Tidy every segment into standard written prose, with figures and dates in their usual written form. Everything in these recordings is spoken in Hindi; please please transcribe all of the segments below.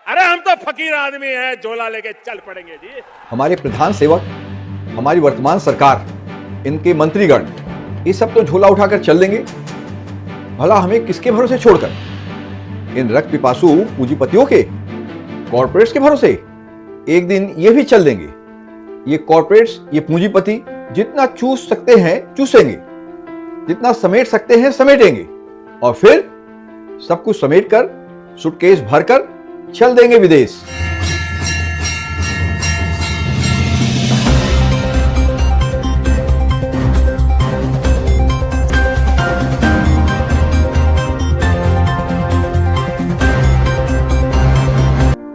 अरे हम तो फकीर आदमी हैं, झोला लेके चल पड़ेंगे जी। हमारे प्रधान सेवक, हमारी वर्तमान सरकार, इनके मंत्रीगण, ये सब तो झोला उठाकर चल देंगे। भला हमें किसके भरोसे छोड़कर? इन रक्त पिपासु पूंजीपतियों के, कॉर्पोरेट्स के भरोसे? एक दिन ये भी चल देंगे। ये कॉर्पोरेट्स, ये पूंजीपति जितना चूस सकते हैं चूसेंगे, जितना समेट सकते हैं समेटेंगे, और फिर सब कुछ समेट कर सूटकेस भरकर चल देंगे विदेश।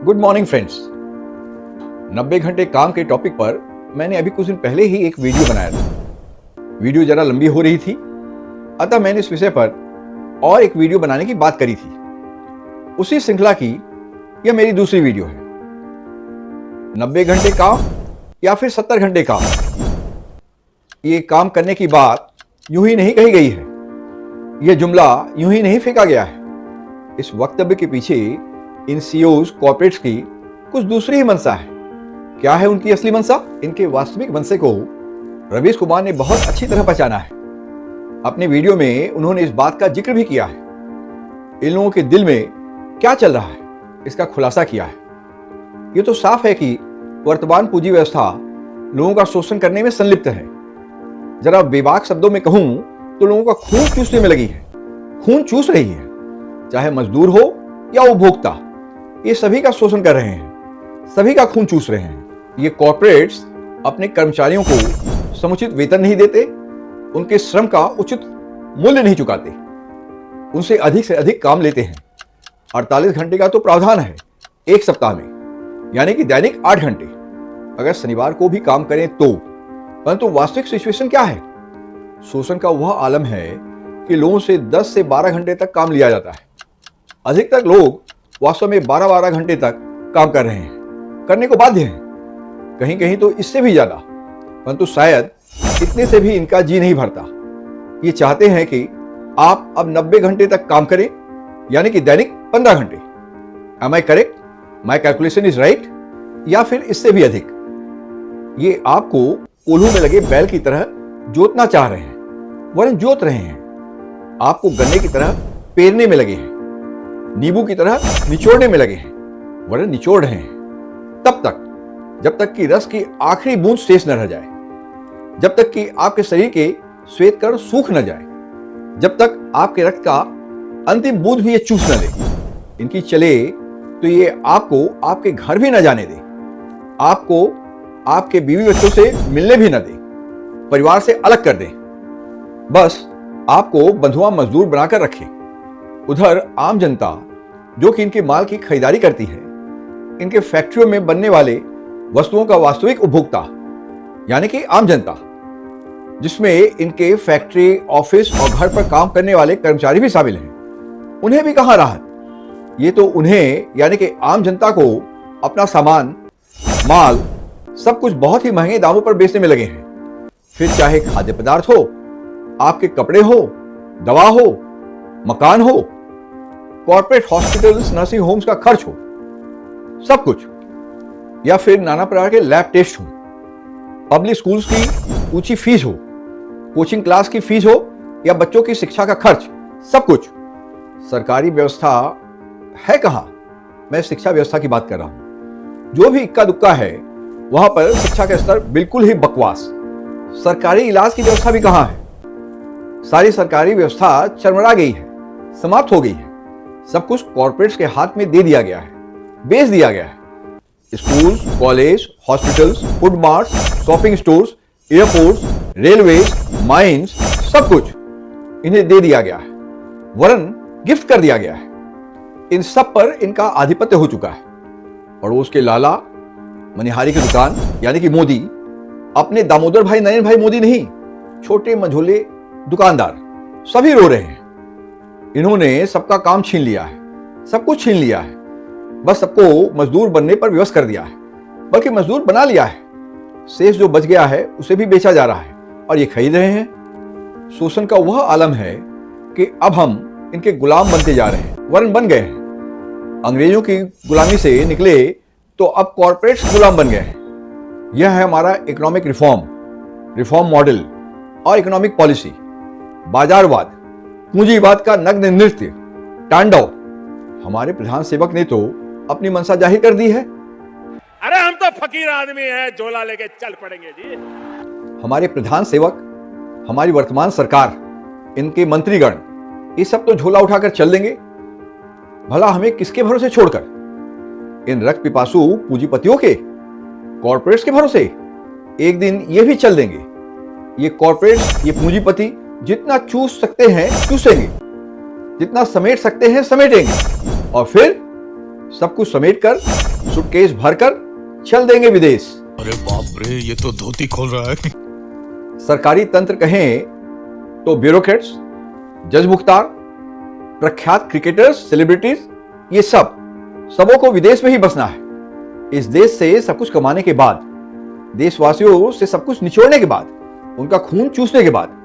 Good morning friends. 90 घंटे काम के टॉपिक पर मैंने अभी कुछ दिन पहले ही एक वीडियो बनाया था। वीडियो जरा लंबी हो रही थी, अतः मैंने इस विषय पर और एक वीडियो बनाने की बात करी थी। उसी श्रृंखला की यह मेरी दूसरी वीडियो है। 90 घंटे काम या फिर 70 घंटे काम, ये काम करने की बात यूं ही नहीं कही गई है, यह जुमला यूं ही नहीं फेंका गया है। इस वक्तव्य के पीछे इन सीईओज, कॉर्पोरेट्स की कुछ दूसरी ही मंशा है। क्या है उनकी असली मंशा? इनके वास्तविक मंशे को रवीश कुमार ने बहुत अच्छी तरह पहचाना है। अपने वीडियो में उन्होंने इस बात का जिक्र भी किया है। इन लोगों के दिल में क्या चल रहा है, इसका खुलासा किया है। ये तो साफ है कि वर्तमान पूंजी व्यवस्था लोगों का शोषण करने में संलिप्त है। जरा बेबाक शब्दों में कहूं तो लोगों का खून चूसने में लगी है, खून चूस रही है। चाहे मजदूर हो या उपभोक्ता, ये सभी का शोषण कर रहे हैं, सभी का खून चूस रहे हैं। ये कॉर्पोरेट्स अपने कर्मचारियों को समुचित वेतन नहीं देते, उनके श्रम का उचित मूल्य नहीं चुकाते, उनसे अधिक से अधिक काम लेते हैं। 48 घंटे का तो प्रावधान है एक सप्ताह में, यानी कि दैनिक 8 घंटे। अगर शनिवार को भी काम करें तो, परंतु वास्तविक सिचुएशन क्या है? शोषण का वह आलम है कि लोगों से 10 से 12 घंटे तक काम लिया जाता है। अधिकतर लोग वास्तव में 12-12 घंटे तक काम कर रहे हैं, करने को बाध्य हैं, कहीं कहीं तो इससे भी ज्यादा। परंतु शायद इतने से भी इनका जी नहीं भरता। ये चाहते हैं कि आप अब 90 घंटे तक काम करें, यानी कि दैनिक 15 घंटे। Am I correct? My calculation is right? या फिर इससे भी अधिक। ये आपको कोल्हू में लगे बैल की तरह जोतना चाह रहे हैं, वरन जोत रहे हैं। आपको गन्ने की तरह पेरने में लगे हैं, नींबू की तरह निचोड़ने में लगे हैं, वरन निचोड़ रहे हैं। तब तक जब तक कि रस की आखिरी बूंद शेष न रह जाए, जब तक कि आपके शरीर के श्वेत कण सूख न जाए, जब तक आपके रक्त का अंतिम बूंद भी ये चूस न ले। इनकी चले तो ये आपको आपके घर भी न जाने दे, आपको आपके बीवी बच्चों से मिलने भी न दे, परिवार से अलग कर दे, बस आपको बंधुआ मजदूर बनाकर रखे। उधर आम जनता, जो कि इनके माल की खरीदारी करती है, इनके फैक्ट्रियों में बनने वाले वस्तुओं का वास्तविक उपभोक्ता, यानी कि आम जनता, जिसमें इनके फैक्ट्री, ऑफिस और घर पर काम करने वाले कर्मचारी भी शामिल हैं, उन्हें भी कहां राहत? ये तो उन्हें, यानी कि आम जनता को, अपना सामान, माल, सब कुछ बहुत ही महंगे दामों पर बेचने में लगे हैं। फिर चाहे खाद्य पदार्थ हो, आपके कपड़े हो, दवा हो, मकान हो, कॉर्पोरेट हॉस्पिटल्स, नर्सिंग होम्स का खर्च हो, सब कुछ, या फिर नाना प्रकार के लैब टेस्ट हो, पब्लिक स्कूल्स की ऊंची फीस हो, कोचिंग क्लास की फीस हो, या बच्चों की शिक्षा का खर्च, सब कुछ। सरकारी व्यवस्था है कहां? मैं शिक्षा व्यवस्था की बात कर रहा हूं। जो भी इक्का दुक्का है, वहां पर शिक्षा का स्तर बिल्कुल ही बकवास। सरकारी इलाज की व्यवस्था भी कहां है? सारी सरकारी व्यवस्था चरमरा गई है, समाप्त हो गई है। सब कुछ कॉर्पोरेट्स के हाथ में दे दिया गया है, बेच दिया गया है। Schools, college, hospitals, food marts, shopping stores, airports, railways, mines, सब कुछ इन्हें दे दिया गया है, वरन गिफ्ट कर दिया गया है। इन सब पर इनका आधिपत्य हो चुका है। पड़ोस के लाला, मनिहारी की दुकान, यानी कि मोदी, अपने दामोदर भाई, नरेंद्र भाई मोदी नहीं, छोटे मझोले दुकानदार, सभी रो रहे हैं। इन्होंने सबका काम छीन लिया है, सब कुछ छीन लिया है, बस सबको मजदूर बनने पर विवश कर दिया है। बल्कि मजदूर बना लिया है, शेष जो बच गया है उसे भी बेचा जा रहा है और ये खरीद रहे हैं। शोषण का वह आलम है कि अब हम इनके गुलाम बनते जा रहे हैं, वरन बन गए हैं। अंग्रेजों की गुलामी से निकले तो अब कॉर्पोरेट्स गुलाम बन गए हैं। यह है हमारा इकोनॉमिक रिफॉर्म मॉडल और इकोनॉमिक पॉलिसी। बाजारवाद, पूंजीवाद का नग्न नृत्य, तांडव। हमारे प्रधान सेवक ने तो अपनी मंशा जाहिर कर दी है। अरे हम तो फकीर आदमी हैं, झोला लेके चल पड़ेंगे जी। हमारे प्रधान सेवक, हमारी वर्तमान सरकार, इनके मंत्रीगण, ये सब तो झोला उठाकर चल देंगे। भला हमें किसके भरोसे छोड़कर? इन रक्त पिपासु पूंजीपतियों के, कॉर्पोरेट्स के भरोसे? एक दिन ये भी चल देंगे। ये कॉर्पोरेट्स, ये पूंजीपति जितना चूस सकते हैं चूसेंगे, जितना समेट सकते हैं समेटेंगे, और फिर सब कुछ समेट कर सूटकेस भरकर चल देंगे विदेश। अरे बाप रे, ये तो धोती खोल रहा है। सरकारी तंत्र कहें तो ब्यूरोक्रेट्स, जज मुख्तार, प्रख्यात क्रिकेटर्स, सेलिब्रिटीज, ये सबों को विदेश में ही बसना है। इस देश से सब कुछ कमाने के बाद, देशवासियों से सब कुछ निचोड़ने के बाद, उनका खून चूसने के बाद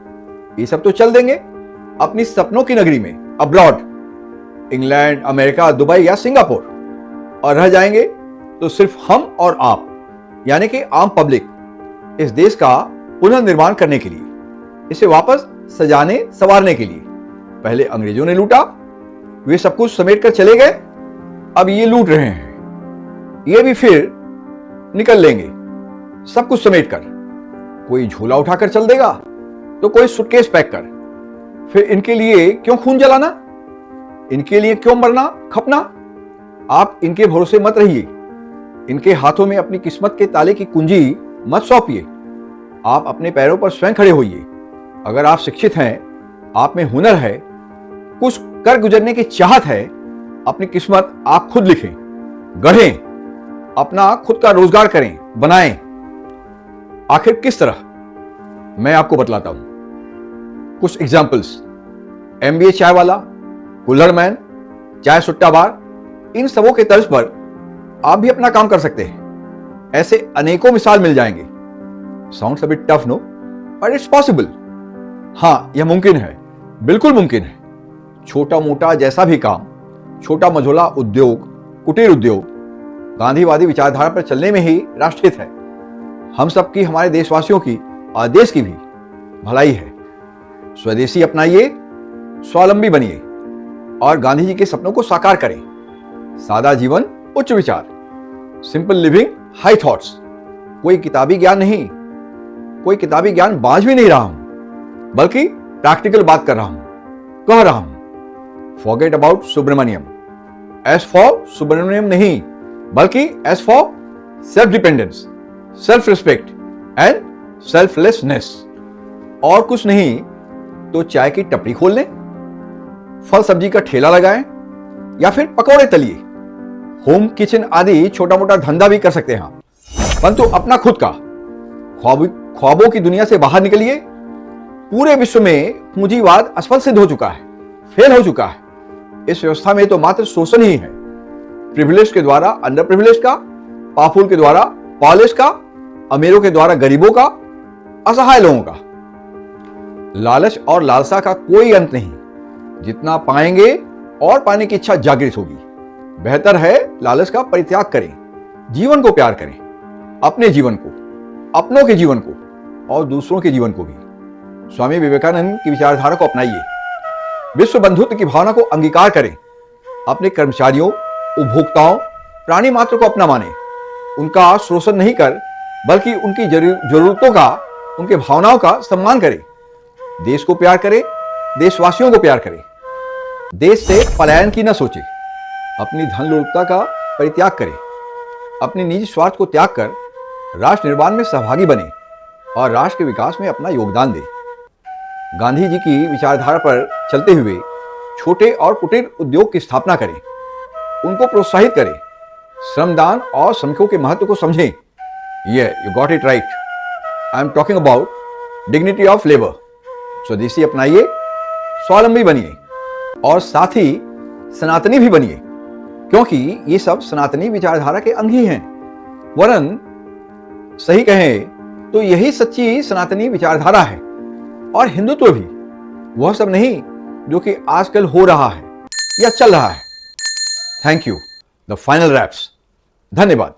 ये सब तो चल देंगे अपनी सपनों की नगरी में, अब्रॉड, इंग्लैंड, अमेरिका, दुबई या सिंगापुर, और रह जाएंगे तो सिर्फ हम और आप, यानी कि आम पब्लिक, इस देश का पुनर्निर्माण करने के लिए, इसे वापस सजाने संवारने के लिए। पहले अंग्रेजों ने लूटा, वे सब कुछ समेट कर चले गए, अब ये लूट रहे हैं, ये भी फिर निकल लेंगे सब कुछ समेट कर। कोई झोला उठाकर चल देगा तो कोई सूटकेस पैक कर। फिर इनके लिए क्यों खून जलाना, इनके लिए क्यों मरना खपना? आप इनके भरोसे मत रहिए, इनके हाथों में अपनी किस्मत के ताले की कुंजी मत सौंपिए। आप अपने पैरों पर स्वयं खड़े होइए। अगर आप शिक्षित हैं, आप में हुनर है, कुछ कर गुजरने की चाहत है, अपनी किस्मत आप खुद लिखें, गढ़ें, अपना खुद का रोजगार करें, बनाएं। आखिर किस तरह? मैं आपको बतलाता हूं कुछ एग्जाम्पल्स। MBA चाय वाला, कुल्हड़मैन, चाय सुट्टा बार, इन सबों के तर्ज पर आप भी अपना काम कर सकते हैं। ऐसे अनेकों मिसाल मिल जाएंगे। Sounds a bit tough no, but it's possible. हाँ, यह मुमकिन है, बिल्कुल मुमकिन है। छोटा मोटा जैसा भी काम, छोटा मझोला उद्योग, कुटीर उद्योग, गांधीवादी विचारधारा पर चलने में ही राष्ट्रहित है। हम सबकी, हमारे देशवासियों की और देश की भी भलाई है। स्वदेशी अपनाइए, स्वावलंबी बनिए और गांधी जी के सपनों को साकार करें। सादा जीवन, उच्च विचार, सिंपल लिविंग, हाई थॉट्स। कोई किताबी ज्ञान नहीं, कोई किताबी ज्ञान बांझ भी नहीं रहा हूं, बल्कि प्रैक्टिकल बात कर रहा हूं, कह रहा हूं। Forget about Subramaniam. S for Subramaniam नहीं, बल्कि S for self dependence, self respect and selflessness. और कुछ नहीं तो चाय की टपरी खोल लें, फल सब्जी का ठेला लगाएं, या फिर पकौड़े तलिए। होम किचन आदि छोटा मोटा धंधा भी कर सकते हैं, परंतु अपना खुद का। ख्वाबों की दुनिया से बाहर निकलिए। पूरे विश्व में पूंजीवाद असफल सिद्ध हो चुका है, फेल हो चुका है। इस व्यवस्था में तो मात्र शोषण ही है, प्रिविलेज के द्वारा अंडर प्रिविलेज का, पावरफुल के द्वारा पावरलेस का, अमीरों के द्वारा गरीबों का, असहाय लोगों का। लालच और लालसा का कोई अंत नहीं। जितना पाएंगे और पाने की इच्छा जागृत होगी। बेहतर है लालच का परित्याग करें, जीवन को प्यार करें, अपने जीवन को, अपनों के जीवन को और दूसरों के जीवन को भी। स्वामी विवेकानंद की विचारधारा को अपनाइए। विश्व बंधुत्व की भावना को अंगीकार करें। अपने कर्मचारियों, उपभोक्ताओं, प्राणी मात्र को अपना माने। उनका शोषण नहीं कर, बल्कि उनकी जरूरतों का, उनके भावनाओं का सम्मान करें। देश को प्यार करें, देशवासियों को प्यार करें। देश से पलायन की न सोचे। अपनी धन लोलुपता का परित्याग करें। अपने निजी स्वार्थ को त्याग कर राष्ट्र निर्माण में सहभागी बने और राष्ट्र के विकास में अपना योगदान दें। गांधी जी की विचारधारा पर चलते हुए छोटे और कुटीर उद्योग की स्थापना करें, उनको प्रोत्साहित करें। श्रमदान और श्रमिकों के महत्व को समझें। You got it right. I am talking about dignity of labour. स्वदेशी अपनाइए, स्वावलंबी बनिए और साथ ही सनातनी भी बनिए, क्योंकि ये सब सनातनी विचारधारा के अंग ही हैं। वरन सही कहें तो यही सच्ची सनातनी विचारधारा है और हिंदुत्व भी, वह सब नहीं जो कि आजकल हो रहा है या चल रहा है। Thank you the final wraps. धन्यवाद।